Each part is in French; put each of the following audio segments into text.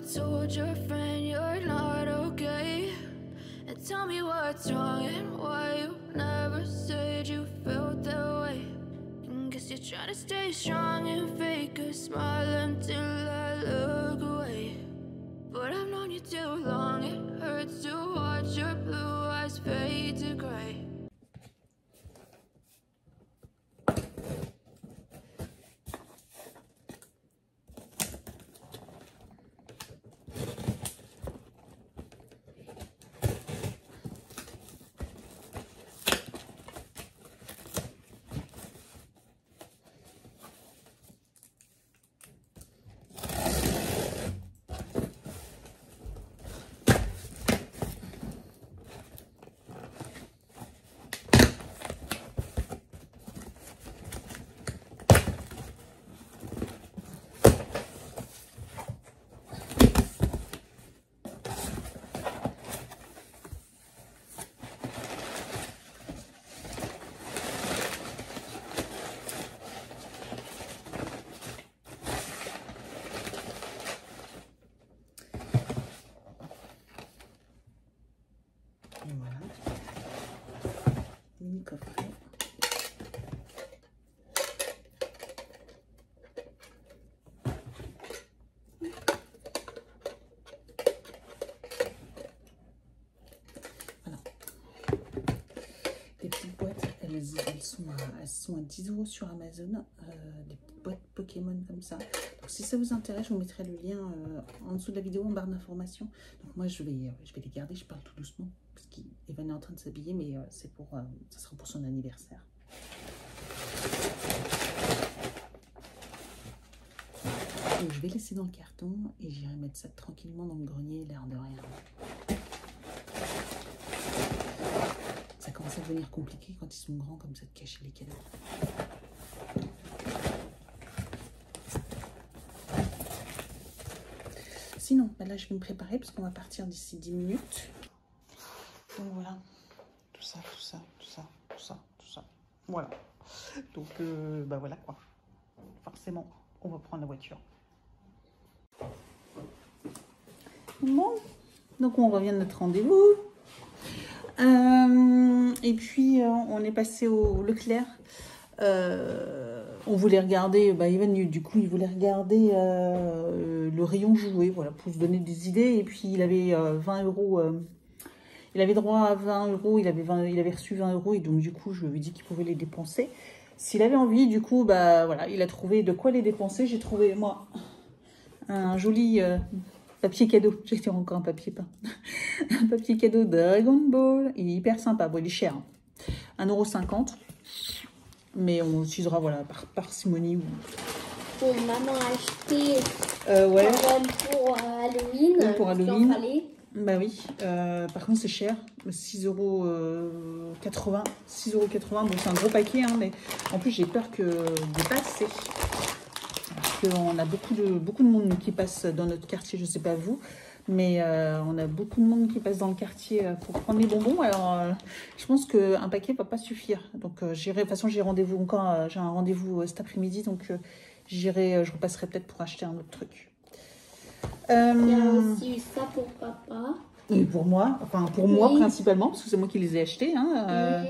told your friend you're not okay? And tell me what's wrong and why you never said you felt that way. And guess you're trying to stay strong and fake a smile until I look away. But I've known you too long, it hurts to watch your blue eyes fade to gray. Mini coffret. Voilà. Les petites boîtes, elles sont à 10 € sur Amazon. Des petites boîtes Pokémon comme ça. Donc si ça vous intéresse, je vous mettrai le lien en dessous de la vidéo en barre d'informations. Donc moi je vais les garder, je parle tout doucement. Parce qu'Evan est en train de s'habiller, mais c'est pour, ça sera pour son anniversaire. Donc je vais laisser dans le carton et j'irai mettre ça tranquillement dans le grenier, l'air de rien. Ça commence à devenir compliqué quand ils sont grands comme ça de cacher les cadeaux. Sinon, bah là je vais me préparer parce qu'on va partir d'ici 10 minutes. Donc voilà, tout ça. Voilà. Donc bah voilà quoi. Forcément, on va prendre la voiture. Bon, donc on revient de notre rendez-vous. Et puis on est passé au Leclerc. On voulait regarder, bah Evan du coup il voulait regarder le rayon jouet, voilà, pour se donner des idées. Et puis il avait 20 €. Il avait droit à 20 €, il avait reçu 20 € et donc du coup je lui ai dit qu'il pouvait les dépenser. S'il avait envie, du coup, bah voilà, il a trouvé de quoi les dépenser. J'ai trouvé, moi, un joli papier cadeau. J'ai fait encore un papier peint. Un papier cadeau Dragon Ball. Il est hyper sympa. Bon, il est cher. Hein. 1,50 €. Mais on l'utilisera, voilà, par parcimonie. Pour maman acheter ouais. Pour Halloween. Ouais, pour Halloween. Bah oui, par contre c'est cher, 6,80 €. 6,80 €, bon c'est un gros paquet, hein, mais en plus j'ai peur que de passer. Parce qu'on a beaucoup de monde qui passe dans notre quartier, je sais pas vous, mais on a beaucoup de monde qui passe dans le quartier pour prendre les bonbons. Alors je pense qu'un paquet va pas suffire. Donc j'irai, de toute façon j'ai rendez-vous encore, j'ai un rendez-vous cet après-midi, donc j'irai, je repasserai peut-être pour acheter un autre truc. Il y a aussi ça pour papa. Et pour moi, enfin pour moi principalement, parce que c'est moi qui les ai achetés. Hein,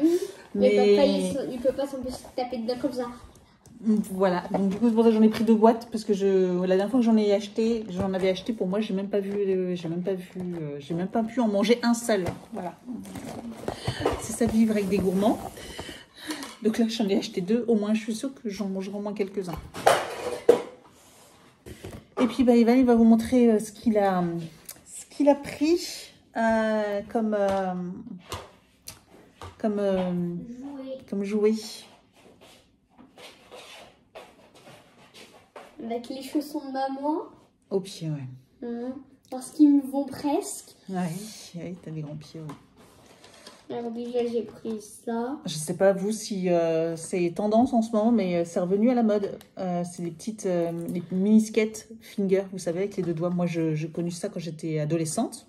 mais papa, il peut pas s'empêcher de taper dedans comme ça. Voilà, donc du coup c'est pour ça que j'en ai pris 2 boîtes, parce que la dernière fois que j'en avais acheté pour moi, j'ai même pas pu en manger un seul. Voilà, c'est ça de vivre avec des gourmands. Donc là j'en ai acheté 2, au moins je suis sûre que j'en mangerai au moins quelques-uns. Et puis bah, Evan il va vous montrer ce qu'il a pris comme jouet. Avec les chaussons de maman. Au pied, ouais. Parce qu'ils me vont presque. Oui, t'as des grands pieds, ouais. Alors déjà j'ai pris ça. Je sais pas vous si c'est tendance en ce moment, mais c'est revenu à la mode. C'est des petites les mini-skates finger, vous savez, avec les 2 doigts. Moi j'ai connu ça quand j'étais adolescente.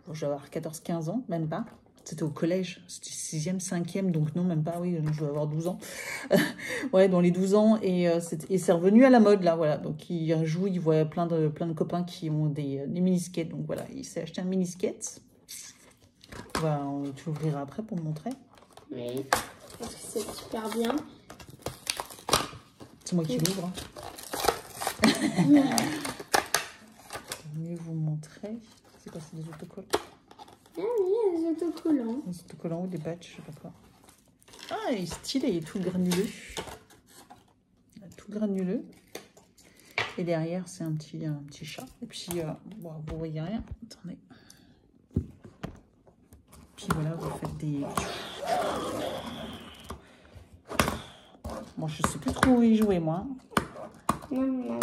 Bon, je vais avoir 14-15 ans, même pas. C'était au collège, c'était 6e, 5e, donc non, même pas, oui, je dois avoir 12 ans. Ouais, dans les 12 ans, et c'est revenu à la mode, là, voilà. Donc, il joue, il voit plein de copains qui ont des mini-skates, donc voilà, il s'est acheté un mini-skate. Tu l'ouvriras après pour me montrer. Oui, parce que c'est super bien. C'est moi qui l'ouvre. Hein. Je vais mieux vous montrer. C'est quoi, c'est des autocollants? Ah oui, des autocollants. Des autocollants ou des badges, je sais pas quoi. Ah, il est stylé, il est tout granuleux. Tout granuleux. Et derrière, c'est un petit chat. Et puis, bon, vous voyez rien. Attendez. Puis voilà, vous faites des... Bon, je sais plus trop où y jouer, moi. Non,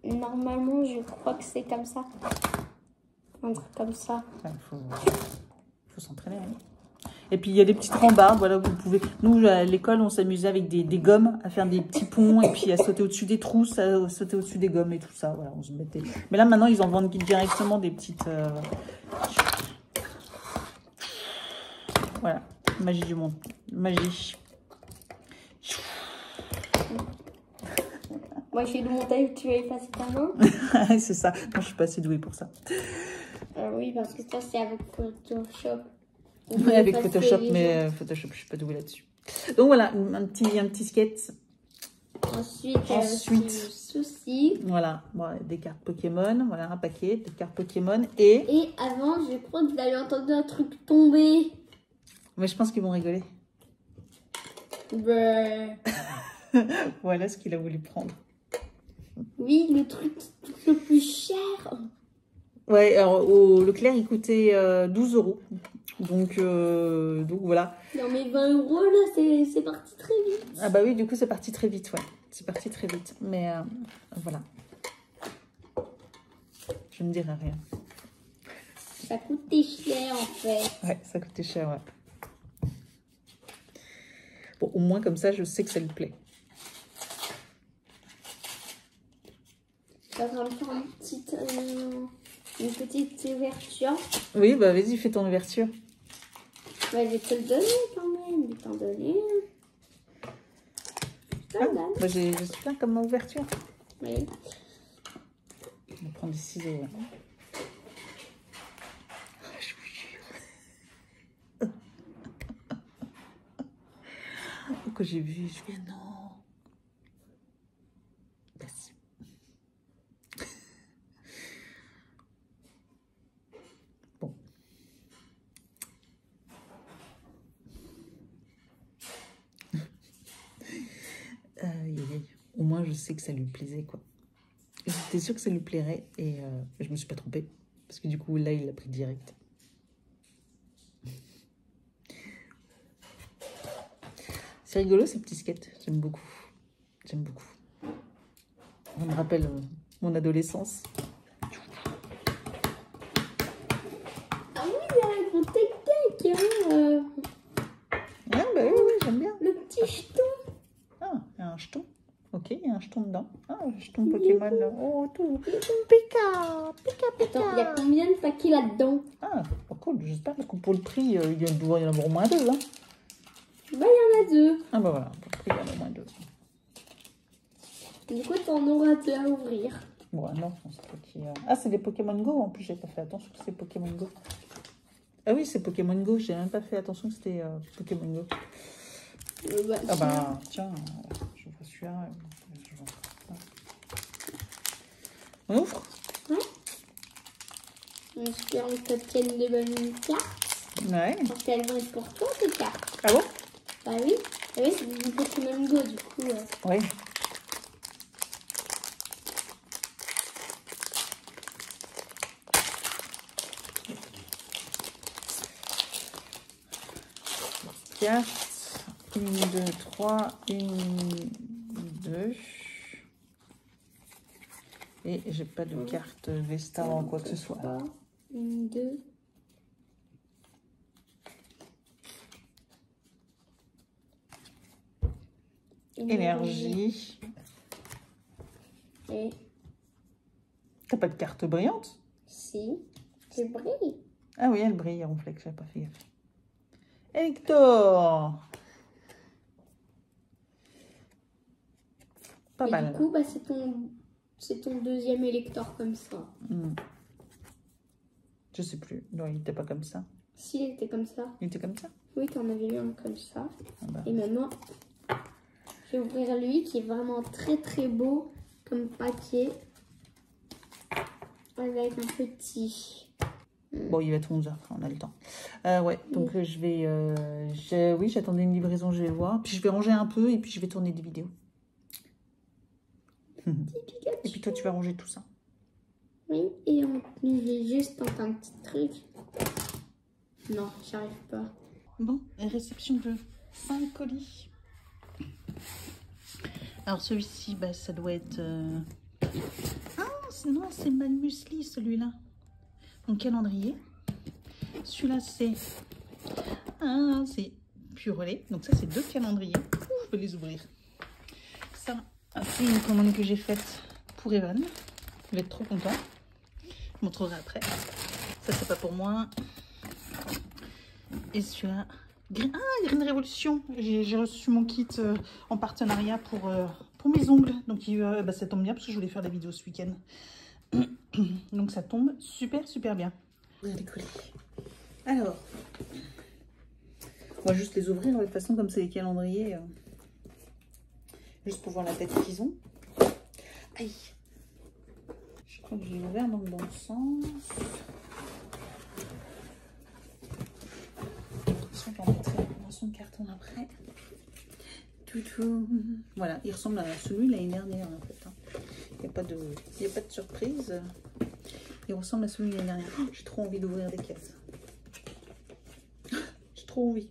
normalement, je crois que c'est comme ça. Un truc comme ça. Il faut s'entraîner. Hein. Et puis, il y a des petites rambardes. Voilà, vous pouvez... Nous, à l'école, on s'amusait avec des gommes à faire des petits ponts et puis à sauter au-dessus des trousses, à sauter au-dessus des gommes et tout ça. Voilà, on se mettait... Mais là, maintenant, ils en vendent directement des petites... Voilà, magie du monde. Magie. Moi, je fais le montage, tu vas effacer ta main. C'est ça. Moi, je suis pas assez douée pour ça. Oui, parce que ça, c'est avec Photoshop. Oui, avec Photoshop, mais Photoshop, je suis pas douée là-dessus. Donc voilà, un petit skate. Ensuite. Souci. Voilà, bon, des cartes Pokémon. Voilà, un paquet de cartes Pokémon. Et avant, je crois que vous avez entendu un truc tomber. Mais je pense qu'ils vont rigoler. Voilà ce qu'il a voulu prendre. Oui, le truc le plus cher. Ouais, alors au Leclerc, il coûtait 12 €. Donc voilà. Non mais 20 € là, c'est parti très vite. Ah bah oui, du coup c'est parti très vite, ouais. C'est parti très vite. Mais voilà. Je ne dirai rien. Ça coûtait cher en fait. Ouais, ça coûtait cher, ouais. Bon, au moins comme ça, je sais que ça lui plaît. Je vais faire une petite ouverture. Oui, bah vas-y, fais ton ouverture. Bah, je vais te le donner quand même. Je vais t'en donner. Bah, je suis là comme ma ouverture. Oui. On va prendre des ciseaux. Ouais. Je vous jure. Quand j'ai vu, je fais non. Merci. Bon. Au moins, je sais que ça lui plaisait, quoi. J'étais sûre que ça lui plairait et je me suis pas trompée. Parce que du coup, là, il l'a pris direct. C'est rigolo, ces petits skates. J'aime beaucoup. J'aime beaucoup. Ça me rappelle mon adolescence. Ah oui, il y a un gros tech-tech. Hein, Ah bah oui, j'aime bien. Le petit jeton. Ah, il y a un jeton. Ok, il y a un jeton dedans. Ah, un jeton Pokémon. Oh, tout. Pika, pika, pika. Attends, il y a combien de paquets là-dedans? Ah, pas cool. J'espère que pour le prix, il doit y en avoir au moins 2. Hein. Bah, il y en a 2. Ah bah voilà, pour le prix, il y en a au moins 2. Du coup, t'en auras 2 à ouvrir. Bon, non, c'est pas qui... Ah, c'est des Pokémon Go. En plus, j'ai pas fait attention que c'est Pokémon Go. Ah oui, c'est Pokémon Go. J'ai même pas fait attention que c'était Pokémon Go. Bah, Ah bah, tiens, je vois celui-là. On ouvre? Ouais. En espérant que tu tiennes les bonnes cartes. Ouais. Parce qu'elles vont être pour toi, ces cartes. Ah bon? Bah oui. Ah oui, c'est du Pokémon Go, du coup. Oui. Carte. 1, 2, 3, 1, 2. Et j'ai pas de carte Vesta en quoi que ce soit. 1, 2. Énergie. Et T'as pas de carte brillante? si, tu brilles. Ah oui, elle brille en reflex, j'avais pas fait gaffe. Hector. Pas Et mal. du coup, bah, c'est ton deuxième électeur comme ça. Je sais plus. Non, il était pas comme ça. Si, il était comme ça. Il était comme ça. Oui, t'en avais eu un comme ça. Ah bah. Et maintenant, je vais ouvrir lui qui est vraiment très très beau comme papier. Avec un petit. Bon, il va être 11h, on a le temps. Ouais, donc je vais... oui, j'attendais une livraison, je vais voir. Puis je vais ranger un peu et puis je vais tourner des vidéos. Et puis toi, tu vas ranger tout ça. Oui, et je vais juste tenter un petit truc. Non, j'arrive pas. Bon, réception de 5 colis. Alors celui-ci, bah, ça doit être... Ah, non, c'est Malmuesli celui-là. Mon calendrier. Celui-là, c'est... Ah, c'est Purelé. Donc ça, c'est 2 calendriers. Je peux les ouvrir. Ça, c'est une commande que j'ai faite pour Evan. Il va être trop content. Je montrerai après. Ça, c'est pas pour moi. Et celui-là... Ah, Green Révolution. J'ai reçu mon kit en partenariat pour mes ongles. Donc bah, ça tombe bien parce que je voulais faire des vidéos ce week-end. Donc ça tombe super super bien. Les colis. Alors, on va juste les ouvrir de toute façon comme c'est les calendriers. Juste pour voir la tête qu'ils ont. Aïe. Je crois que j'ai ouvert dans le bon sens. On va mettre dans son carton après. Tout. Voilà, il ressemble à celui de l'année dernière en fait. Il n'y a pas de surprise. Il ressemble à celui de l'année dernière. Oh, j'ai trop envie d'ouvrir des caisses. J'ai trop envie.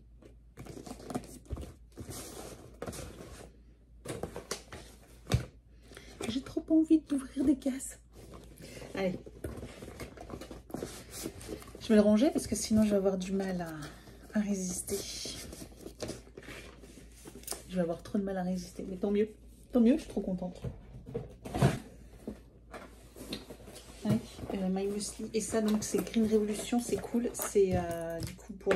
J'ai trop envie d'ouvrir des caisses. Allez. Je vais le ranger parce que sinon je vais avoir du mal à résister. Je vais avoir trop de mal à résister. Mais tant mieux, je suis trop contente. Allez, My Muesli. Et ça, donc, c'est Green Révolution, c'est cool. C'est du coup pour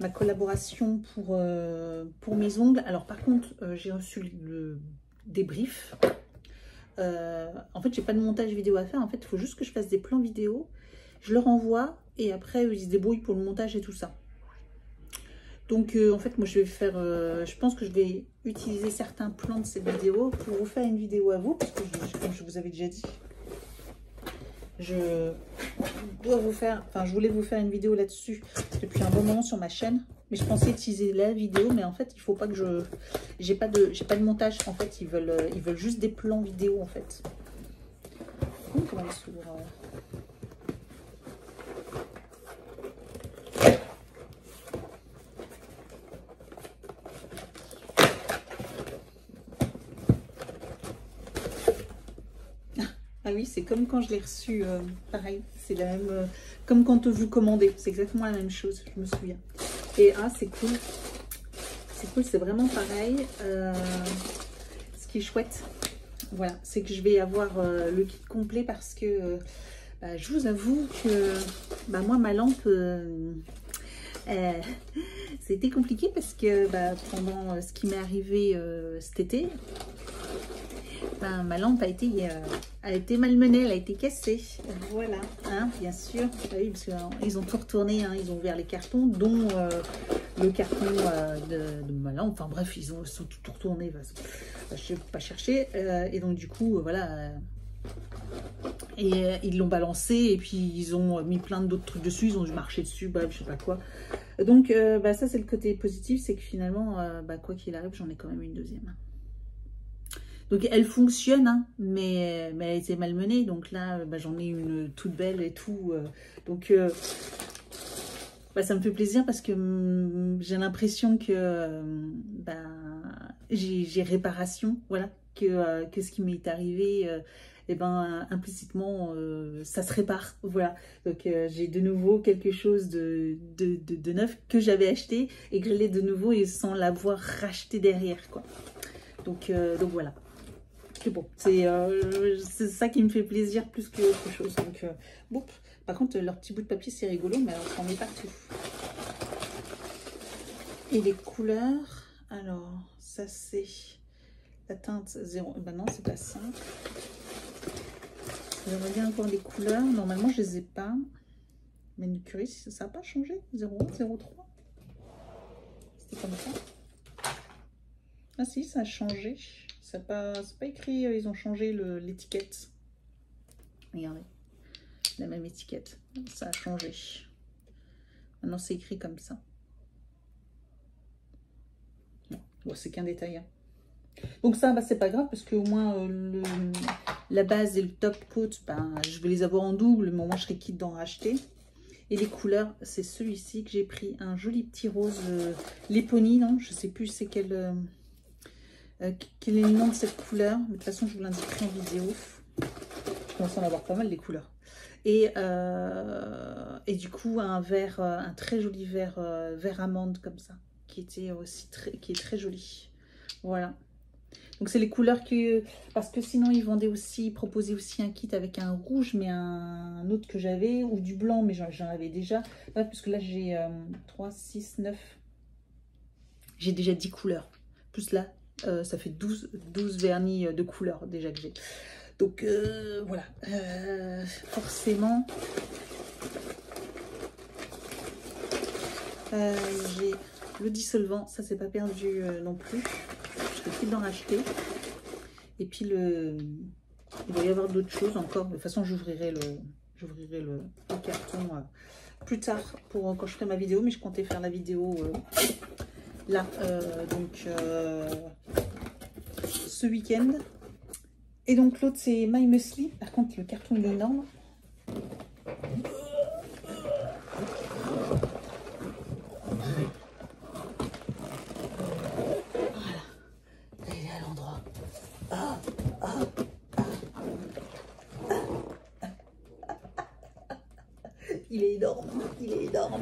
ma collaboration pour mes ongles. Alors, par contre, j'ai reçu le débrief. En fait, j'ai pas de montage vidéo à faire. En fait, il faut juste que je fasse des plans vidéo. Je leur envoie et après, ils se débrouillent pour le montage et tout ça. Donc, en fait, moi, je vais faire... je pense que je vais utiliser certains plans de cette vidéo pour vous faire une vidéo à vous. Parce que, comme je vous avais déjà dit, je dois vous faire... Enfin, je voulais vous faire une vidéo là-dessus depuis un bon moment sur ma chaîne. Mais je pensais utiliser la vidéo. Mais en fait, il faut pas que je... J'ai pas de montage. En fait, ils veulent juste des plans vidéo, en fait. Comment elle s'ouvre Ah oui, c'est comme quand je l'ai reçu, pareil, c'est la même, comme quand vous commandez, c'est exactement la même chose, je me souviens. Et ah, c'est cool, c'est vraiment pareil. Ce qui est chouette, voilà, c'est que je vais avoir le kit complet parce que je vous avoue que moi, ma lampe, c'était compliqué parce que pendant ce qui m'est arrivé cet été, ma lampe a été malmenée, elle a été cassée. Voilà, hein, bien sûr. Ah oui, parce qu'ils ont tout retourné, hein, ils ont ouvert les cartons, dont le carton de ma lampe. Enfin bref, ils sont tout retournés. Je ne vais pas chercher. Et donc du coup, voilà. Et ils l'ont balancé et puis ils ont mis plein d'autres trucs dessus. Ils ont dû marcher dessus, bref, je sais pas quoi. Donc ça, c'est le côté positif, c'est que finalement, quoi qu'il arrive, j'en ai quand même une deuxième. Donc elle fonctionne, hein, mais elle a été malmenée. Donc là, j'en ai une toute belle et tout. Donc ça me fait plaisir parce que j'ai l'impression que j'ai réparation. Voilà, que ce qui m'est arrivé, implicitement, ça se répare. Voilà, donc j'ai de nouveau quelque chose de neuf que j'avais acheté et que je l'ai de nouveau et sans l'avoir racheté derrière, quoi. Donc voilà. C'est bon, c'est ça qui me fait plaisir plus que autre chose. Donc, par contre, leur petit bout de papier, c'est rigolo, mais alors, on en met partout. Et les couleurs, alors ça c'est la teinte 0. Ben non, c'est pas ça. J'aimerais bien avoir les couleurs. Normalement, je les ai pas. Manucurie, ça n'a pas changé. 01, 03. C'était comme ça. Ah si, ça a changé. C'est pas écrit, ils ont changé l'étiquette. Regardez, la même étiquette. Ça a changé. Maintenant, c'est écrit comme ça. Bon, c'est qu'un détail. Hein. Donc ça, bah, c'est pas grave parce qu'au moins la base et le top coat, bah, je vais les avoir en double, mais au moins je serai quitte d'en racheter. Et les couleurs, c'est celui-ci que j'ai pris, un joli petit rose Leponi, non, je sais plus c'est quel est le nom de cette couleur, mais de toute façon je vous l'indiquerai en vidéo. Je commence à en avoir pas mal des couleurs. Et du coup un vert, un très joli vert amande comme ça, qui était aussi qui est très joli. Voilà. Donc c'est les couleurs que, parce que sinon ils vendaient aussi, ils proposaient aussi un kit avec un rouge, mais un autre que j'avais, ou du blanc, mais j'en avais déjà. Ouais, parce que là j'ai 3, 6, 9, j'ai déjà 10 couleurs. Plus là, ça fait 12 vernis de couleurs déjà que j'ai. Donc voilà, forcément, j'ai le dissolvant, ça c'est pas perdu non plus. Je vais d'en racheter. Et puis il va y avoir d'autres choses encore. De toute façon, j'ouvrirai le carton plus tard pour quand je ferai ma vidéo. Mais je comptais faire la vidéo là, ce week-end. Et donc l'autre c'est My Muesli. Par contre, le carton il est énorme. Il est énorme, il est énorme.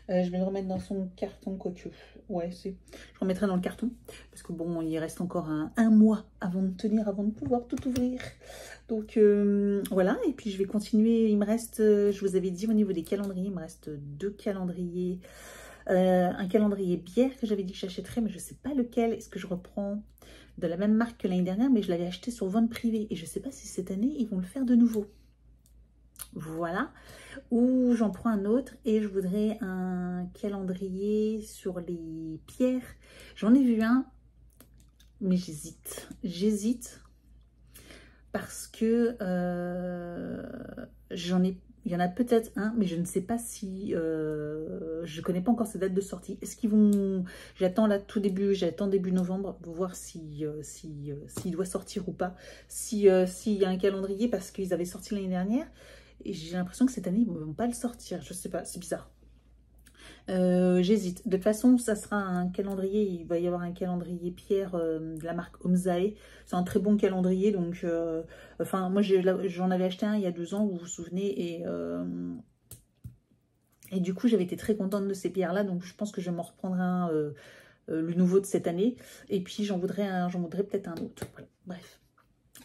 Je vais le remettre dans son carton, quoique. Ouais, je remettrai dans le carton. Parce que bon, il reste encore un mois avant de tenir, avant de pouvoir tout ouvrir. Donc voilà, et puis je vais continuer. Il me reste, je vous avais dit au niveau des calendriers, il me reste 2 calendriers. Un calendrier bière que j'avais dit que j'achèterais, mais je ne sais pas lequel. Est-ce que je reprends de la même marque que l'année dernière, mais je l'avais acheté sur vente privée. Et je ne sais pas si cette année, ils vont le faire de nouveau. Voilà. Ou j'en prends un autre et je voudrais un calendrier sur les pierres. J'en ai vu un, mais j'hésite. J'hésite parce que il y en a peut-être un, mais je ne sais pas si... je ne connais pas encore sa date de sortie. Est-ce qu'ils vont... J'attends là tout début, j'attends début novembre pour voir s'il doit sortir ou pas. S'il y a un calendrier, parce qu'ils avaient sorti l'année dernière. Et j'ai l'impression que cette année, ils ne vont pas le sortir. Je ne sais pas, c'est bizarre. J'hésite. De toute façon, ça sera un calendrier. Il va y avoir un calendrier pierre de la marque Omzae. C'est un très bon calendrier. Donc, enfin, moi, j'en avais acheté un il y a 2 ans, vous vous souvenez. Et du coup, j'avais été très contente de ces pierres-là. Donc, je pense que je m'en reprendrai un, le nouveau de cette année. Et puis, j'en voudrais peut-être un autre. Voilà. Bref.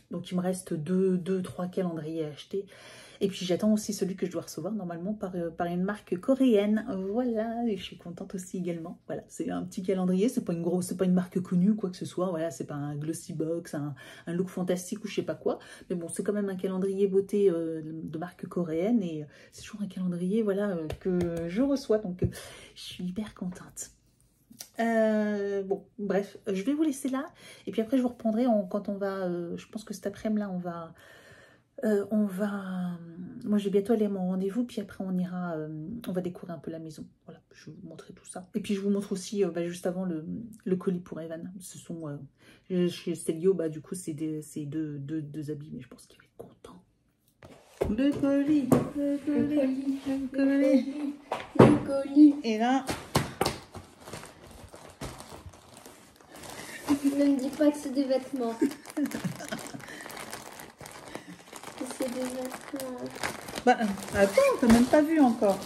Donc, il me reste 2-3 calendriers à acheter. Et puis j'attends aussi celui que je dois recevoir normalement par une marque coréenne. Voilà, et je suis contente aussi également. Voilà, c'est un petit calendrier, c'est pas une marque connue quoi que ce soit. Voilà, c'est pas un glossy box, un look fantastique ou je sais pas quoi. Mais bon, c'est quand même un calendrier beauté de marque coréenne et c'est toujours un calendrier voilà que je reçois. Donc je suis hyper contente. Bon, bref, je vais vous laisser là. Et puis après je vous reprendrai quand on va. Je pense que cet après-midi là on va, moi je vais bientôt aller à mon rendez-vous, puis après on ira, on va découvrir un peu la maison. Voilà, je vais vous montrer tout ça. Et puis je vous montre aussi, juste avant, le colis pour Evan. Ce sont, chez Stelio, du coup c'est deux habits, mais je pense qu'il va être content. Le colis, le colis. Et là... Ne me dis pas que c'est des vêtements. C'est des vêtements. Attends, t'as même pas vu encore.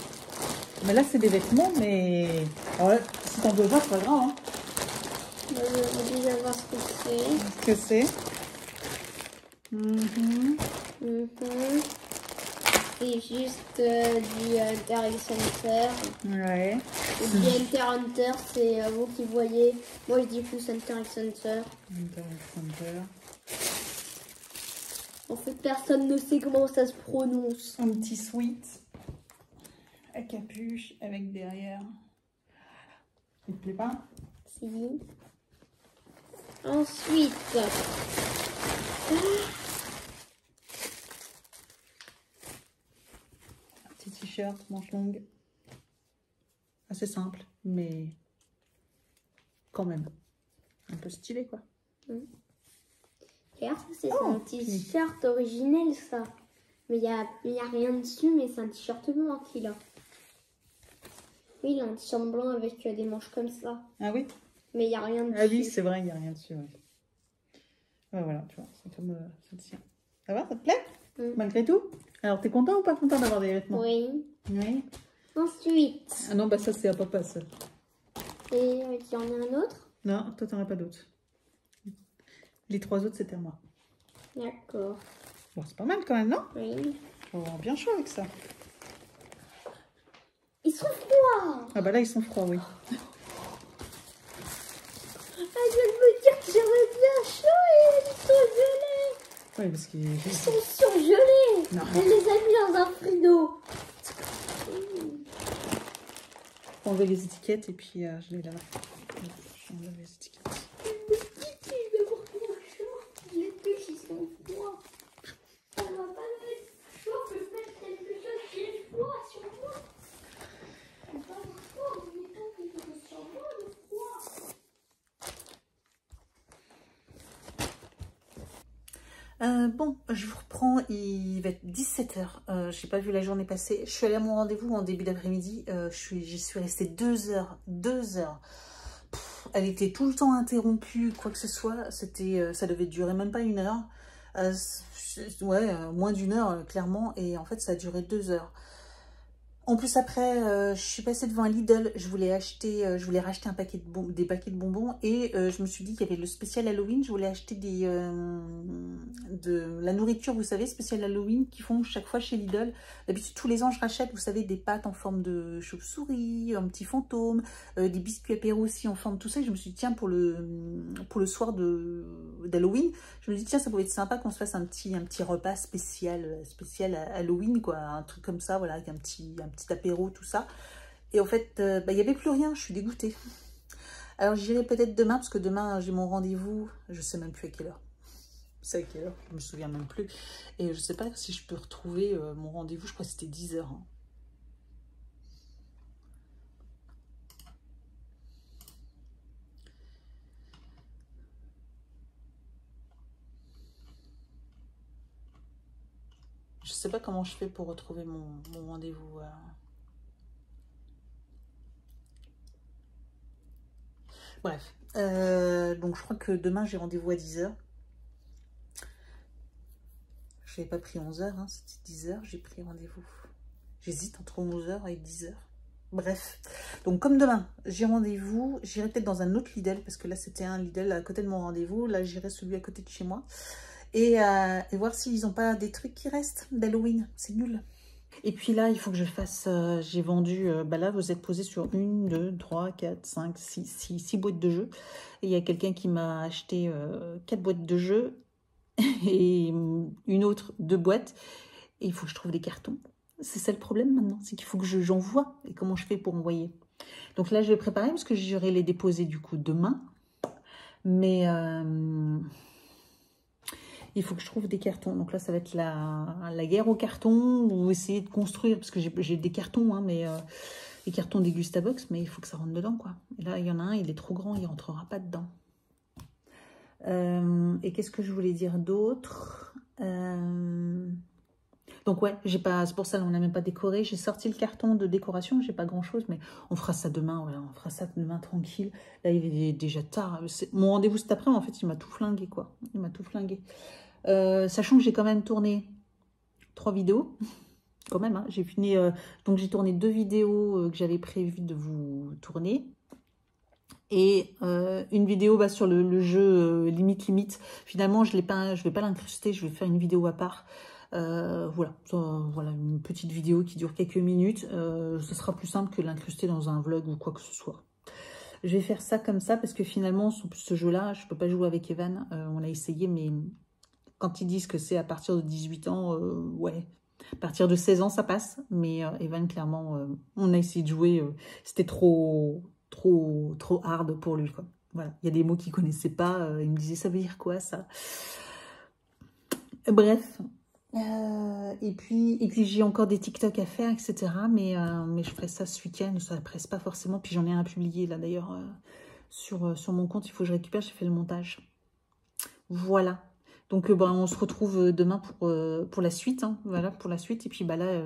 Mais là, c'est des vêtements, mais... Ouais, si t'en veux voir, c'est pas grave. Hein. Je vais déjà voir ce que c'est. Ce que c'est. c'est juste du Hunter x Hunter. Ouais. Et du Hunter x Hunter, c'est vous qui voyez. Moi, je dis plus Hunter x Hunter. Hunter x Hunter. En fait, personne ne sait comment ça se prononce. Un petit sweat à capuche avec derrière. Il te plaît pas? Si. Ensuite, Un petit t-shirt, manche longue. Assez simple, mais quand même un peu stylé, quoi. regarde, c'est Oh, un t-shirt originel, ça. Mais il y a rien dessus, mais c'est un t-shirt blanc qu'il a. Oui, il a un t-shirt blanc avec des manches comme ça. Ah oui? Mais il n'y a rien dessus. Ah oui, c'est vrai, il n'y a rien dessus. Ouais. Ouais, voilà, tu vois, c'est comme ça tient. Ça va, ça te plaît? Malgré tout? Alors, t'es content ou pas content d'avoir des vêtements? Oui. Oui. Ensuite, Ah non, bah ça, c'est à papa, ça. et il y en a un autre. Non, toi, t'en as pas d'autres. Les 3 autres, c'était à moi. D'accord. Bon, c'est pas mal quand même, non? Oui. Faut avoir bien chaud avec ça. Ils sont froids. Ah bah là, ils sont froids, oui. Elle vient de me dire que j'aurais bien chaud et ils sont gelés. Oui, parce qu'ils... Ils sont surgelés. Non. Elle les a mis dans un frigo. Faut enlever les étiquettes et puis je les lave. Je enlève les étiquettes. Je vais voir mon short. Les puces, ils sont froids. Ça va pas mettre chaud que je mette quelque chose qui est froid sur moi. Je vais pas avoir froid, mais mettons quelque chose sur moi, le froid. Bon, je vous reprends, il va être 17 h. J'ai pas vu la journée passer. Je suis allée à mon rendez-vous en début d'après-midi. J'y suis restée 2 heures. 2 heures. Elle était tout le temps interrompue, quoi que ce soit. Ça devait durer même pas 1 heure. Ouais, moins d'1 heure, clairement. Et en fait, ça a duré 2 heures. En plus, après, je suis passée devant un Lidl. Je voulais racheter un paquet des paquets de bonbons. Et je me suis dit qu'il y avait le spécial Halloween. Je voulais acheter de la nourriture, vous savez, spécial Halloween, qu'ils font chaque fois chez Lidl. D'habitude, tous les ans, je rachète, vous savez, des pâtes en forme de chauve-souris, un petit fantôme, des biscuits apéro aussi en forme de tout ça. Et je me suis dit, tiens, pour le soir d'Halloween, je me dis, tiens, ça pourrait être sympa qu'on se fasse un petit repas spécial Halloween, quoi. Un truc comme ça, voilà, avec un petit apéro, tout ça. Et en fait, il n'y avait plus rien, je suis dégoûtée. Alors j'irai peut-être demain, parce que demain j'ai mon rendez-vous, je sais même plus à quelle heure. C'est à quelle heure, je me souviens même plus. Et je sais pas si je peux retrouver mon rendez-vous, je crois que c'était 10 h. Hein. Je sais pas comment je fais pour retrouver mon rendez-vous. Bref, donc je crois que demain j'ai rendez-vous à 10 h. Je n'avais pas pris 11 h, hein, c'était 10 h, j'ai pris rendez-vous. J'hésite entre 11 h et 10 h. Bref, donc comme demain j'ai rendez-vous, j'irai peut-être dans un autre Lidl, parce que là c'était un Lidl à côté de mon rendez-vous. Là j'irai celui à côté de chez moi. Et voir s'ils n'ont pas des trucs qui restent d'Halloween, c'est nul. Et puis là, il faut que je fasse, j'ai vendu, là vous êtes posé sur 1, 2, 3, 4, 5, 6 boîtes de jeux. Et il y a quelqu'un qui m'a acheté 4 boîtes de jeux et une autre 2 boîtes. Et il faut que je trouve des cartons. C'est ça le problème maintenant, c'est qu'il faut que j'envoie. Et comment je fais pour envoyer? Donc là, je vais préparer parce que j'irai les déposer du coup demain. Mais... il faut que je trouve des cartons. Donc là, ça va être la guerre aux cartons ou essayer de construire, parce que j'ai des cartons, hein, mais les cartons des Gustabox, mais il faut que ça rentre dedans, quoi. Et là, il y en a un, il est trop grand, il ne rentrera pas dedans. Et qu'est-ce que je voulais dire d'autre? Donc ouais, j'ai pas, c'est pour ça qu'on n'a même pas décoré. J'ai sorti le carton de décoration, j'ai pas grand-chose, mais on fera ça demain, voilà, on fera ça demain tranquille. Là, il est déjà tard. Mon rendez-vous cet après, en fait, il m'a tout flingué, quoi. Il m'a tout flingué. Sachant que j'ai quand même tourné 3 vidéos, quand même, hein, j'ai fini, donc j'ai tourné 2 vidéos que j'avais prévu de vous tourner, et une vidéo sur le jeu limite. Finalement, je vais pas l'incruster, je vais faire une vidéo à part, Voilà, une petite vidéo qui dure quelques minutes. Ce sera plus simple que l'incruster dans un vlog ou quoi que ce soit. Je vais faire ça comme ça parce que finalement, ce jeu-là, je ne peux pas jouer avec Evan. On a essayé, mais quand ils disent que c'est à partir de 18 ans, ouais, à partir de 16 ans, ça passe. Mais Evan, clairement, on a essayé de jouer. C'était trop hard pour lui, quoi. Voilà, il y a des mots qu'il ne connaissait pas. Il me disait, ça veut dire quoi, ça? Bref. Et puis j'ai encore des TikTok à faire, etc. Mais je ferai ça ce week-end, ça ne presse pas forcément. Puis j'en ai un publié là d'ailleurs sur mon compte. Il faut que je récupère, j'ai fait le montage. Voilà. Donc on se retrouve demain pour la suite. Hein. Voilà, pour la suite. Et puis là,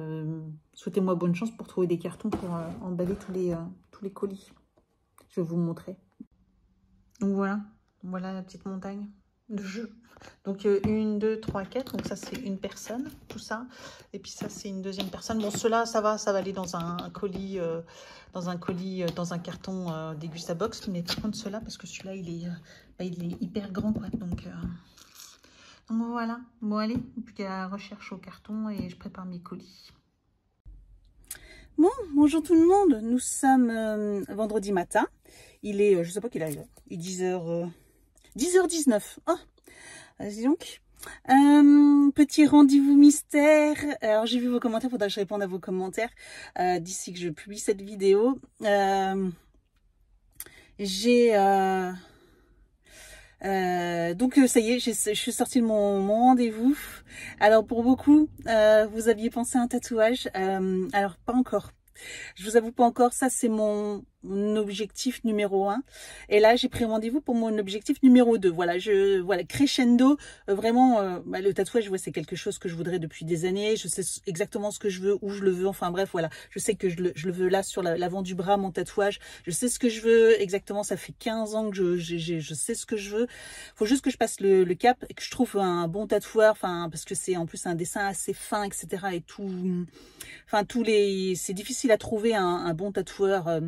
souhaitez-moi bonne chance pour trouver des cartons pour emballer tous les colis. Je vais vous montrer. Donc voilà la petite montagne de jeu. Donc 1, 2, 3, 4, donc ça c'est une personne, tout ça. Et puis ça c'est une deuxième personne. Bon, cela ça va aller dans un colis, dans un carton Degustabox. Mais par contre cela, parce que celui-là il est hyper grand, quoi. Donc voilà. Bon allez, plus qu'à la recherche au carton et je prépare mes colis. Bon, bonjour tout le monde. Nous sommes vendredi matin. Il est, je sais pas quelle heure il est 10h19. Oh, vas-y donc. Petit rendez-vous mystère. Alors j'ai vu vos commentaires, faudra que je réponde à vos commentaires d'ici que je publie cette vidéo. Donc ça y est, je suis sortie de mon rendez-vous. Alors pour beaucoup, vous aviez pensé à un tatouage. Alors pas encore. Je vous avoue pas encore, ça c'est mon objectif numéro 1. Et là, j'ai pris rendez-vous pour mon objectif numéro 2. Voilà, crescendo, vraiment, le tatouage, c'est quelque chose que je voudrais depuis des années. Je sais exactement ce que je veux, où je le veux. Enfin bref, voilà, je sais que je le veux là, sur l'avant du bras, mon tatouage. Je sais ce que je veux exactement, ça fait 15 ans que je sais ce que je veux. Faut juste que je passe le cap et que je trouve un bon tatoueur, enfin, parce que c'est en plus un dessin assez fin, etc. Et tout, enfin, c'est difficile à trouver un bon tatoueur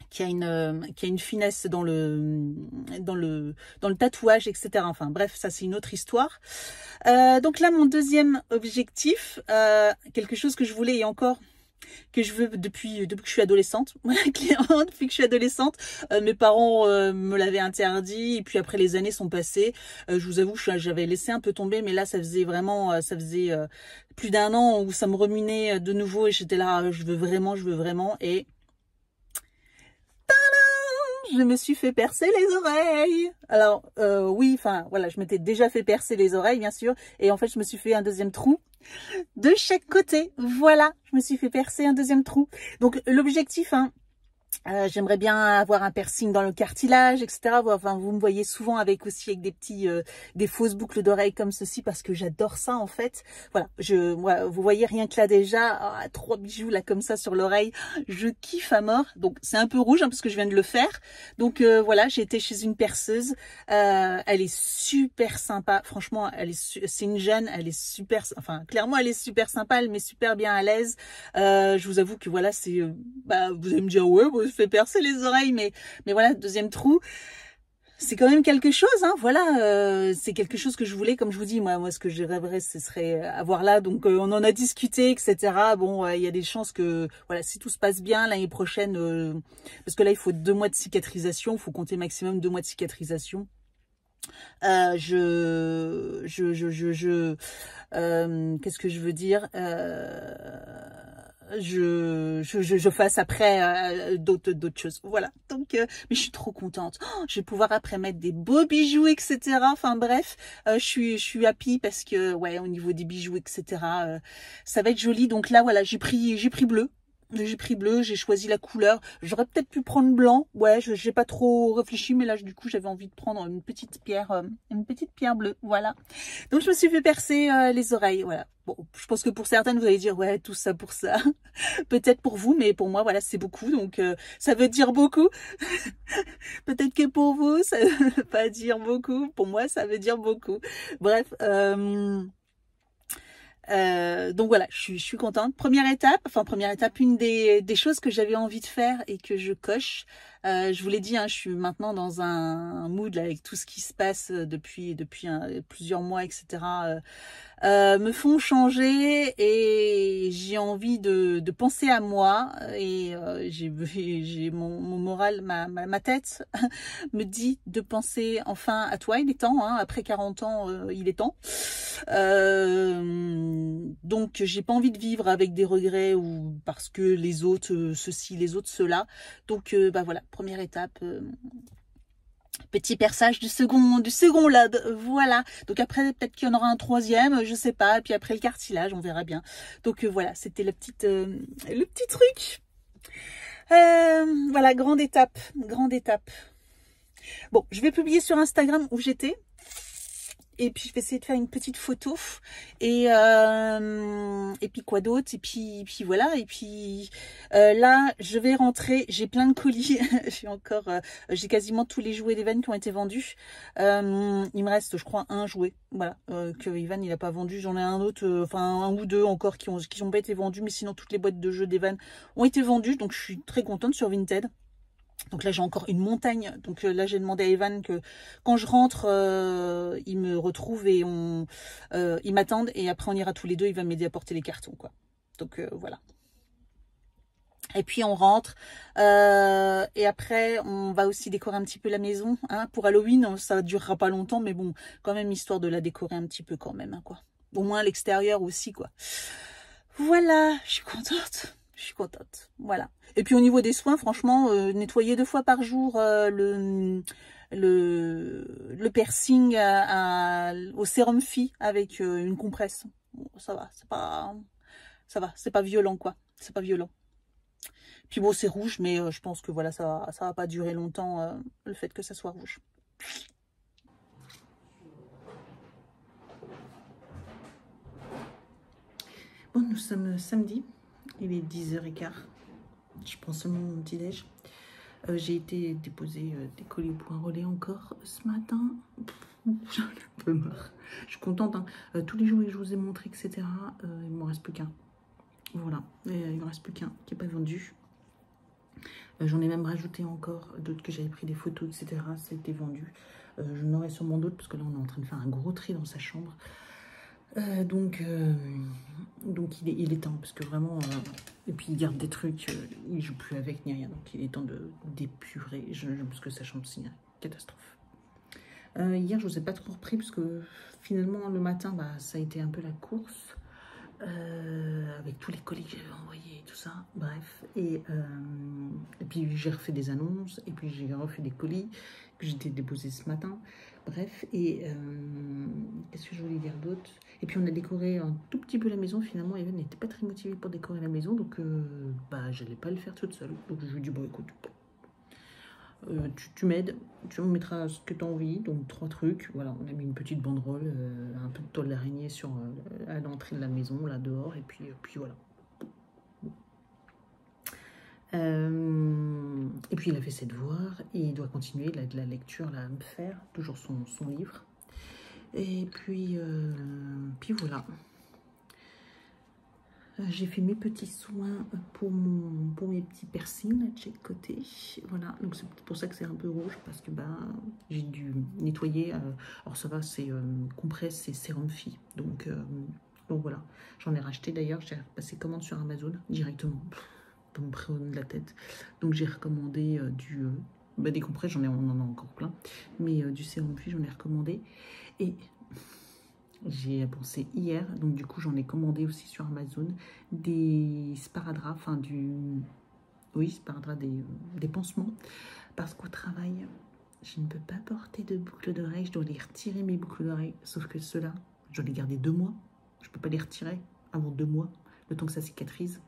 qui a une finesse dans le tatouage, etc. Enfin bref, ça c'est une autre histoire. Donc là, mon deuxième objectif, quelque chose que je voulais et encore que je veux depuis que je suis adolescente. Voilà, clairement, depuis que je suis adolescente, mes parents me l'avaient interdit et puis après les années sont passées. Je vous avoue, j'avais laissé un peu tomber, mais là ça faisait plus d'1 an où ça me remuait de nouveau et j'étais là, je veux vraiment et je me suis fait percer les oreilles. Alors oui, enfin voilà, je m'étais déjà fait percer les oreilles bien sûr, et en fait je me suis fait un deuxième trou de chaque côté. Voilà, je me suis fait percer un deuxième trou. Donc l'objectif, hein, j'aimerais bien avoir un piercing dans le cartilage, etc. Enfin, vous me voyez souvent avec des fausses boucles d'oreilles comme ceci parce que j'adore ça en fait. Voilà, vous voyez rien que là déjà, 3 bijoux là comme ça sur l'oreille, je kiffe à mort. Donc c'est un peu rouge hein, parce que je viens de le faire. Donc voilà, j'ai été chez une perceuse. Elle est super sympa. Franchement, c'est une jeune, elle est super. Enfin, clairement, elle est super sympa. Elle met super bien à l'aise. Je vous avoue que voilà, c'est. Vous allez me dire ouais. Fait percer les oreilles, mais voilà, deuxième trou, c'est quand même quelque chose, hein, voilà, c'est quelque chose que je voulais, comme je vous dis, moi ce que je rêverais, ce serait avoir là, donc on en a discuté, etc. Bon, il y a des chances que, voilà, si tout se passe bien, l'année prochaine, parce que là, il faut 2 mois de cicatrisation, il faut compter maximum 2 mois de cicatrisation. Qu'est-ce que je veux dire, je fasse après d'autres choses, voilà. Donc mais je suis trop contente. Je vais pouvoir après mettre des beaux bijoux, etc. Enfin bref, je suis happy parce que ouais, au niveau des bijoux, etc. Ça va être joli. Donc là voilà, j'ai pris bleu. J'ai pris bleu, j'ai choisi la couleur. J'aurais peut-être pu prendre blanc. Ouais, j'ai pas trop réfléchi, mais là, du coup, j'avais envie de prendre une petite pierre bleue. Voilà. Donc, je me suis fait percer les oreilles. Voilà. Bon, je pense que pour certaines, vous allez dire, ouais, tout ça pour ça. Peut-être pour vous, mais pour moi, voilà, c'est beaucoup. Donc, ça veut dire beaucoup. Peut-être que pour vous, ça veut pas dire beaucoup. Pour moi, ça veut dire beaucoup. Bref, donc voilà, je suis contente. Première étape, une des choses que j'avais envie de faire et que je coche, Je vous l'ai dit, hein, je suis maintenant dans un mood là, avec tout ce qui se passe depuis plusieurs mois, etc. Me font changer et j'ai envie de penser à moi et j'ai mon moral, ma tête me dit de penser enfin à toi. Il est temps, hein, après 40 ans, il est temps. Donc j'ai pas envie de vivre avec des regrets ou parce que les autres ceci, les autres cela. Donc bah voilà, première étape. Petit perçage du second lobe, voilà. Donc après, peut-être qu'il y en aura un troisième, je sais pas. Et puis après le cartilage, on verra bien. Donc voilà, c'était le petit truc. Voilà, grande étape, grande étape. Bon, je vais publier sur Instagram où j'étais. Et puis je vais essayer de faire une petite photo et puis quoi d'autre et puis voilà et puis là je vais rentrer, j'ai plein de colis. J'ai quasiment tous les jouets d'Evan qui ont été vendus. Il me reste je crois un jouet, voilà, que Evan il a pas vendu. J'en ai un autre, enfin un ou deux encore qui ont pas été vendus, mais sinon toutes les boîtes de jeux d'Evan ont été vendues, donc je suis très contente sur Vinted. Donc là, j'ai encore une montagne. Donc là, j'ai demandé à Evan que quand je rentre, il me retrouve et ils m'attendent. Et après, on ira tous les deux. Il va m'aider à porter les cartons, quoi. Donc voilà. Et puis, on rentre. Et après, on va aussi décorer un petit peu la maison. Hein. Pour Halloween, ça ne durera pas longtemps. Mais bon, quand même, histoire de la décorer un petit peu quand même, hein, quoi. Au moins, l'extérieur aussi, quoi. Voilà, je suis contente. Je suis contente, voilà. Et puis au niveau des soins, franchement, nettoyer 2 fois par jour le piercing au sérum Phi avec une compresse. Bon, ça va, c'est pas violent quoi, c'est pas violent. Puis bon, c'est rouge, mais je pense que voilà, ça va pas durer longtemps le fait que ça soit rouge. Bon, nous sommes samedi. Il est 10h15, je prends seulement mon petit déj. J'ai été déposer des colis au point relais encore ce matin. J'en ai un peu marre. Je suis contente, hein. Tous les jouets que je vous ai montrés, etc. Il ne m'en reste plus qu'un. Voilà, il ne me reste plus qu'un qui n'est pas vendu. J'en ai même rajouté encore d'autres que j'avais pris des photos, etc. Ça a été vendu. J'en aurai sûrement d'autres parce que là on est en train de faire un gros tri dans sa chambre. Donc il est temps parce que vraiment et puis il garde des trucs, il joue plus avec ni rien, donc il est temps d'épurer parce que sa chambre c'est une catastrophe. Hier je vous ai pas trop repris parce que finalement le matin bah, ça a été un peu la course avec tous les colis que j'avais envoyés et tout ça, bref, et puis j'ai refait des annonces et puis j'ai refait des colis que j'ai déposés ce matin. Bref, et qu'est-ce que je voulais dire d'autre? Et puis on a décoré un tout petit peu la maison. Finalement, Evan n'était pas très motivé pour décorer la maison, donc bah j'allais pas le faire toute seule. Donc je lui ai dit bon écoute, tu m'aides, tu me mettras ce que tu as envie, donc 3 trucs. Voilà, on a mis une petite banderole, un peu de toile d'araignée sur à l'entrée de la maison, là dehors, et puis voilà. Et puis il a fait ses devoirs et il doit continuer de la lecture là, à me faire toujours son livre. Et puis voilà. J'ai fait mes petits soins pour mes petits piercings là, de chaque côté. Voilà, donc c'est pour ça que c'est un peu rouge parce que bah, j'ai dû nettoyer. Alors ça va, c'est compresse et sérum Phi. Donc voilà, j'en ai racheté d'ailleurs. J'ai passé commande sur Amazon directement. Pour me prendre de la tête. Donc j'ai recommandé des compresses, on en a encore plein, mais du sérum Phi j'en ai recommandé et j'ai pensé hier, donc du coup j'en ai commandé aussi sur Amazon des sparadraps, enfin sparadraps, des pansements, parce qu'au travail je ne peux pas porter de boucles d'oreilles, je dois les retirer mes boucles d'oreilles, sauf que ceux-là je dois les garder 2 mois, je peux pas les retirer avant 2 mois, le temps que ça cicatrise.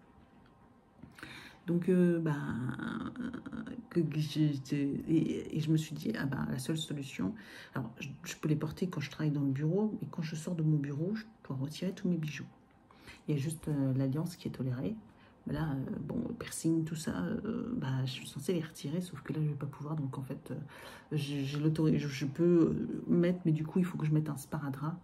Donc, et je me suis dit, ah bah, la seule solution, alors je peux les porter quand je travaille dans le bureau, mais quand je sors de mon bureau, je dois retirer tous mes bijoux. Il y a juste l'alliance qui est tolérée. Mais là, bon, piercing, tout ça, bah, je suis censée les retirer, sauf que là, je ne vais pas pouvoir. Donc, en fait, j'ai l'autorisation, je peux mettre, mais du coup, il faut que je mette un sparadrap.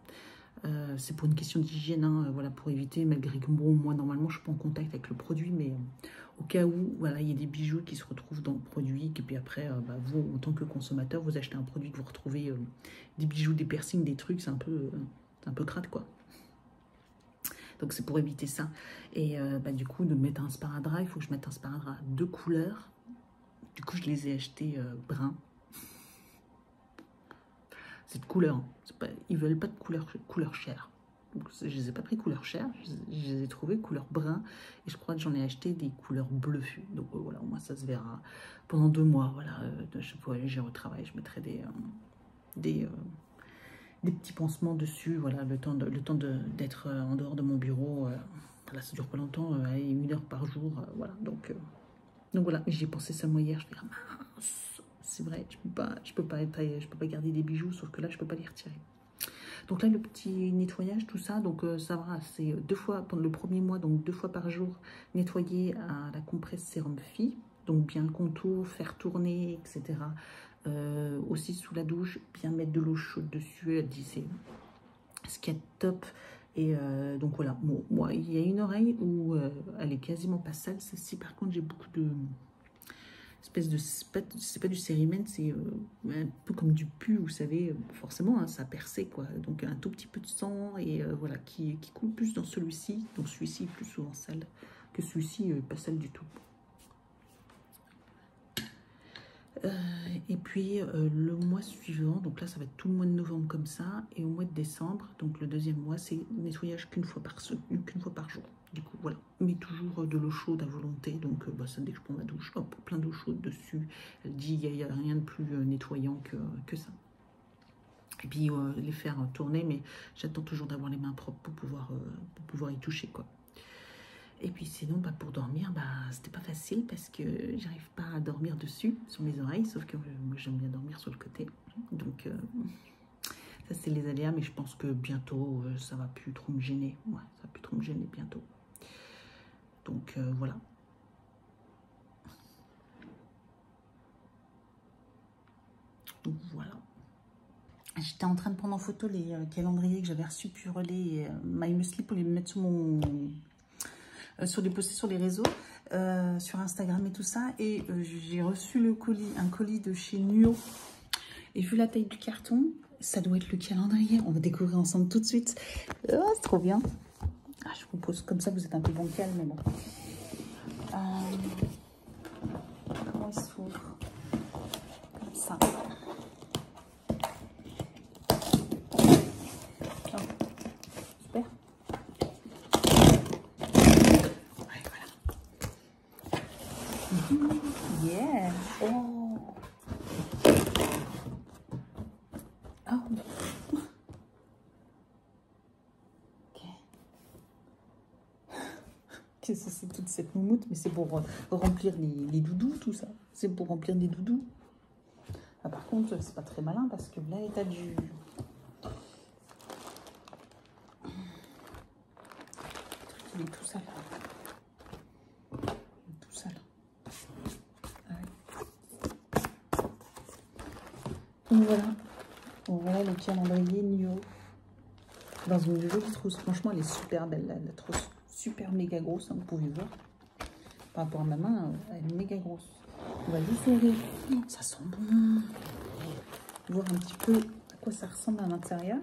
C'est pour une question d'hygiène, hein, voilà, pour éviter, malgré que bon, moi normalement je suis pas en contact avec le produit, mais au cas où, voilà, il y a des bijoux qui se retrouvent dans le produit, et puis après, bah, vous, en tant que consommateur, vous achetez un produit que vous retrouvez des bijoux, des piercings, des trucs, c'est un peu crade, quoi. Donc c'est pour éviter ça. Et bah, du coup, de mettre un sparadrap, il faut que je mette un sparadrap de couleur. Du coup, je les ai achetés bruns. Cette couleur, hein. Pas, ils veulent pas de couleur chère. Donc, je les ai pas pris couleur chère, je les ai trouvés couleur brun. Et je crois que j'en ai acheté des couleurs bleues. Donc voilà, au moins ça se verra pendant 2 mois. Voilà, je pourrais gérer au travail, je mettrai des petits pansements dessus. Voilà, le temps d'être en dehors de mon bureau. Voilà, ça dure pas longtemps, 1 heure par jour. Voilà, donc voilà, j'ai pensé ça moi hier. Je fais, ah, mince. C'est vrai, je peux pas garder des bijoux, sauf que là, je peux pas les retirer. Donc là, le petit nettoyage, tout ça, donc ça va, c'est 2 fois, pendant le premier mois, donc 2 fois par jour, nettoyer à la compresse sérum Phi, donc bien contour, faire tourner, etc. Aussi sous la douche, bien mettre de l'eau chaude dessus, elle dit c'est ce qu'il y a de top. Et donc voilà, bon, moi, il y a une oreille où elle est quasiment pas sale, celle-ci, par contre, j'ai beaucoup de... espèce de, c'est pas du cérimène, c'est un peu comme du pu, vous savez, forcément, hein, ça a percé, quoi. Donc un tout petit peu de sang, et voilà, qui coule plus dans celui-ci. Donc celui-ci est plus souvent sale que celui-ci, pas sale du tout. Et puis le mois suivant, donc là ça va être tout le mois de novembre comme ça, et au mois de décembre, donc le deuxième mois, c'est nettoyage qu'une fois par jour. Du coup voilà, mais toujours de l'eau chaude à volonté, donc bah, ça, dès que je prends ma douche, hop, plein d'eau chaude dessus. Elle dit il n'y a rien de plus nettoyant que ça. Et puis les faire tourner, mais j'attends toujours d'avoir les mains propres pour pouvoir y toucher, quoi. Et puis sinon, bah, pour dormir, bah, c'était pas facile parce que j'arrive pas à dormir dessus, sur mes oreilles, sauf que moi j'aime bien dormir sur le côté. Donc ça c'est les aléas, mais je pense que bientôt ça va plus trop me gêner. Ouais, ça va plus trop me gêner bientôt. Donc voilà. Donc voilà. J'étais en train de prendre en photo les calendriers que j'avais reçus Purelay et My Muesli pour les mettre sur mon... sur les poster sur les réseaux, sur Instagram et tout ça. Et j'ai reçu un colis de chez Nuo. Et vu la taille du carton, ça doit être le calendrier. On va découvrir ensemble tout de suite. Oh, c'est trop bien. Ah, je vous pose comme ça, vous êtes un peu bancal, mais bon. Comment il s'ouvre? Comme ça. Oh, super. Ouais, voilà. Yeah. Oh. Oh. Qu'est-ce que c'est toute cette moumoute? Mais c'est pour remplir les doudous, tout ça. C'est pour remplir des doudous. Ah, par contre, c'est pas très malin parce que là, l'état du... Il est tout sale. Tout sale. Ah ouais. Donc voilà. Donc voilà le calendrier Nuo. Dans une jolie trousse. Franchement, elle est super belle, là, la trousse. Super méga grosse, hein, vous pouvez voir. Par rapport à ma main, elle est méga grosse. On va juste ouvrir. Ça sent bon. Voir un petit peu à quoi ça ressemble à l'intérieur.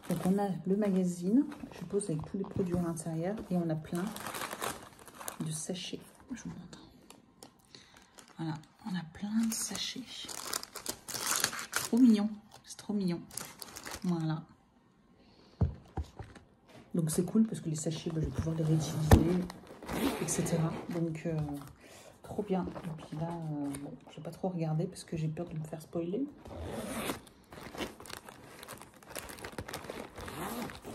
Donc on a le magazine, je suppose, avec tous les produits à l'intérieur. Et on a plein de sachets. Je vous montre. Voilà, on a plein de sachets. Trop mignon. C'est trop mignon. Voilà. Donc c'est cool parce que les sachets, bah, je vais pouvoir les réutiliser, etc. Donc trop bien. Et puis là, bon, je vais pas trop regarder parce que j'ai peur de me faire spoiler.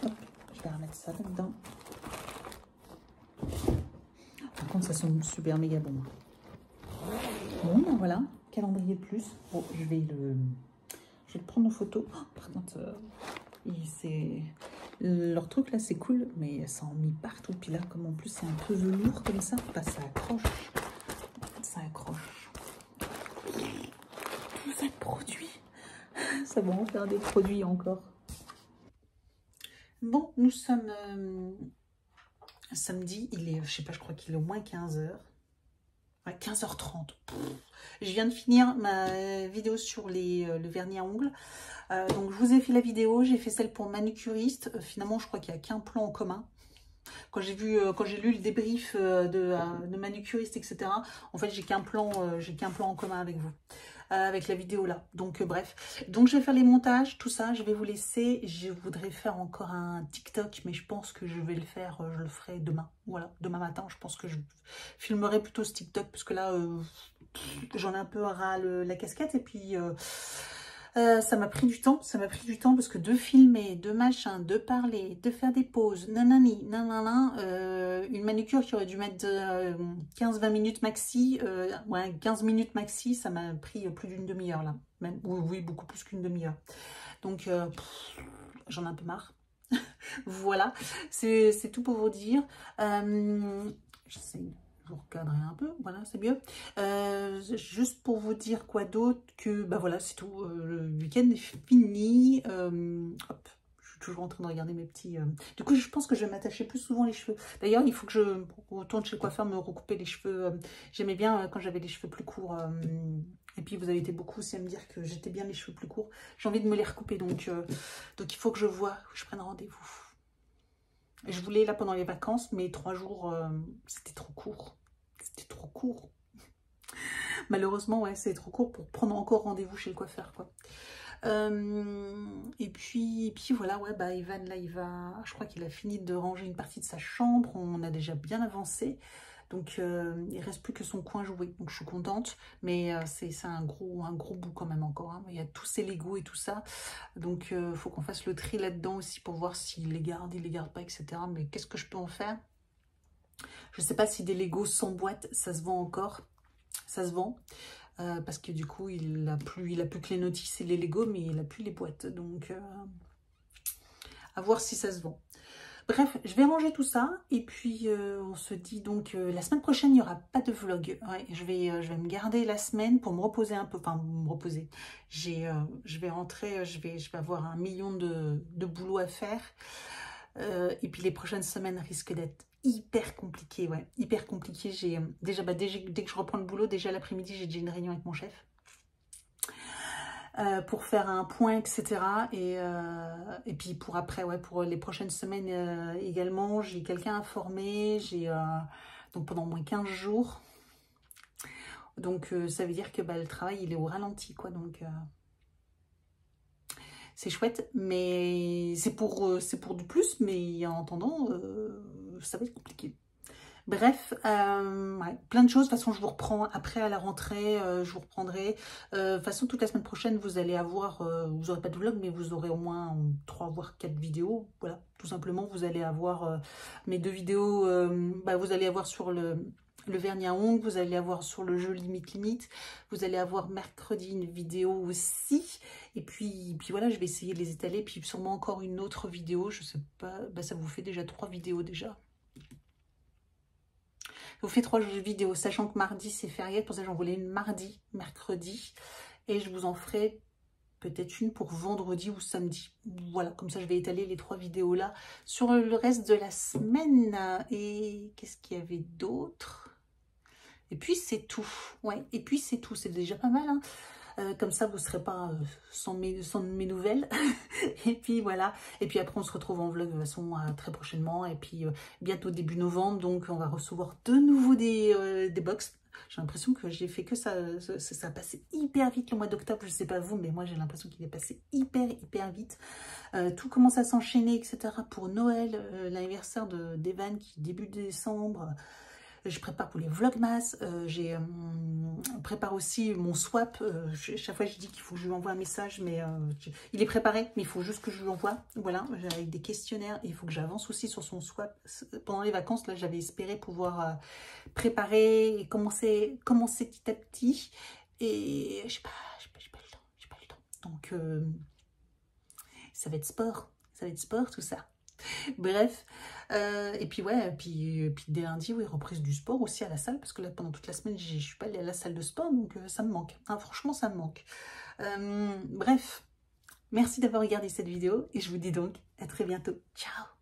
Hop, je vais remettre ça là-dedans. Par contre, ça sent super méga bon. Bon, ben voilà, calendrier de plus. Bon, je vais le prendre en photo. Oh, par contre, c'est... Leur truc là c'est cool, mais ça en met partout. Puis là, comme en plus c'est un peu velours comme ça, bah, ça accroche. Ça accroche. Tout ça de produits. Ça va en faire des produits encore. Bon, nous sommes samedi, il est, je sais pas, je crois qu'il est au moins 15h. Ouais, 15h30. Je viens de finir ma vidéo sur le vernis à ongles. Donc, je vous ai fait la vidéo, j'ai fait celle pour manucuriste. Finalement, je crois qu'il n'y a qu'un plan en commun. Quand j'ai lu le débrief de manucuriste, etc., en fait, j'ai qu'un plan en commun avec vous. Avec la vidéo là, donc bref, donc je vais faire les montages, tout ça, je vais vous laisser. Je voudrais faire encore un TikTok, mais je pense que je vais le faire, je le ferai demain, voilà, demain matin. Je pense que je filmerai plutôt ce TikTok, parce que là j'en ai un peu ras la casquette, et puis ça m'a pris du temps, parce que de filmer, de machin, de parler, de faire des pauses, nanani, nanana, une manucure qui aurait dû mettre 15-20 minutes maxi, ouais, 15 minutes maxi, ça m'a pris plus d'une demi-heure là, même, oui, beaucoup plus qu'une demi-heure. Donc, j'en ai un peu marre. Voilà, c'est tout pour vous dire. J'essaie de vous recadrer un peu, voilà, c'est mieux. Juste pour vous dire quoi d'autre, que bah voilà, c'est tout. Le week-end est fini. Hop, je suis toujours en train de regarder mes petits. Du coup, je pense que je vais m'attacher plus souvent les cheveux. D'ailleurs, il faut que je retourne chez le coiffeur me recouper les cheveux. J'aimais bien quand j'avais les cheveux plus courts. Et puis, vous avez été beaucoup aussi à me dire que j'étais bien les cheveux plus courts. J'ai envie de me les recouper, donc il faut que je vois, que je prenne rendez-vous. Je voulais là pendant les vacances, mais 3 jours, c'était trop court. C'était trop court. Malheureusement, ouais, c'est trop court pour prendre encore rendez-vous chez le coiffeur, quoi. Et puis voilà, ouais, bah Ivan, là, je crois qu'il a fini de ranger une partie de sa chambre. On a déjà bien avancé. Donc, il reste plus que son coin jouet. Donc, je suis contente. Mais c'est un gros bout quand même encore. Hein. Il y a tous ces Legos et tout ça. Donc, il faut qu'on fasse le tri là-dedans aussi pour voir s'il les garde, il les garde pas, etc. Mais qu'est-ce que je peux en faire? Je sais pas si des Legos sans boîte, ça se vend encore. Ça se vend. Parce que du coup, il a plus que les notices et les Legos, mais il a plus les boîtes. Donc, à voir si ça se vend. Bref, je vais ranger tout ça et puis on se dit donc la semaine prochaine, il n'y aura pas de vlog. Ouais, je vais me garder la semaine pour me reposer un peu, enfin me reposer. Je vais rentrer, je vais avoir 1 million de boulot à faire. Et puis les prochaines semaines risquent d'être hyper compliquées, ouais, hyper compliquées. J'ai déjà, dès que je reprends le boulot, déjà l'après-midi, j'ai déjà une réunion avec mon chef. Pour faire un point, etc. Et puis pour après, ouais, pour les prochaines semaines également, j'ai quelqu'un à former, donc pendant au moins 15 jours. Donc ça veut dire que bah, le travail, il est au ralenti, quoi. Donc c'est chouette, mais c'est pour du plus, mais en attendant, ça va être compliqué. Bref, ouais, plein de choses. De toute façon, je vous reprends après à la rentrée, je vous reprendrai. De toute façon, toute la semaine prochaine, vous allez avoir, vous n'aurez pas de vlog, mais vous aurez au moins 3 voire 4 vidéos. Voilà, tout simplement, vous allez avoir mes 2 vidéos, bah, vous allez avoir sur le vernis à ongles, vous allez avoir sur le jeu limite. Vous allez avoir mercredi une vidéo aussi. Et puis voilà, je vais essayer de les étaler. Puis sûrement encore une autre vidéo, je sais pas, bah, ça vous fait déjà 3 vidéos déjà. Je vous fais 3 vidéos, sachant que mardi c'est férié, pour ça j'en voulais une mardi, mercredi, et je vous en ferai peut-être une pour vendredi ou samedi. Voilà, comme ça je vais étaler les 3 vidéos là sur le reste de la semaine. Et qu'est-ce qu'il y avait d'autre? Et puis c'est tout, ouais, et puis c'est tout, c'est déjà pas mal, hein. Comme ça, vous ne serez pas sans mes nouvelles. Et puis voilà. Et puis après, on se retrouve en vlog de toute façon très prochainement. Et puis bientôt début novembre. Donc, on va recevoir de nouveau des box. J'ai l'impression que j'ai fait que ça a passé hyper vite le mois d'octobre. Je ne sais pas vous, mais moi, j'ai l'impression qu'il est passé hyper vite. Tout commence à s'enchaîner, etc. Pour Noël, l'anniversaire d'Evan qui début décembre. Je prépare pour les vlogmas, prépare aussi mon swap. Chaque fois je dis qu'il faut que je lui envoie un message, mais il est préparé, mais il faut juste que je lui envoie. Voilà, avec des questionnaires, et il faut que j'avance aussi sur son swap. Pendant les vacances, là, j'avais espéré pouvoir préparer et commencer petit à petit. Et j'ai pas le temps. Donc, ça va être sport, tout ça. Bref, et puis ouais, puis dès lundi, oui, reprise du sport aussi à la salle, parce que là pendant toute la semaine je suis pas allée à la salle de sport, donc ça me manque, hein, franchement ça me manque. Bref, Merci d'avoir regardé cette vidéo et je vous dis donc à très bientôt. Ciao!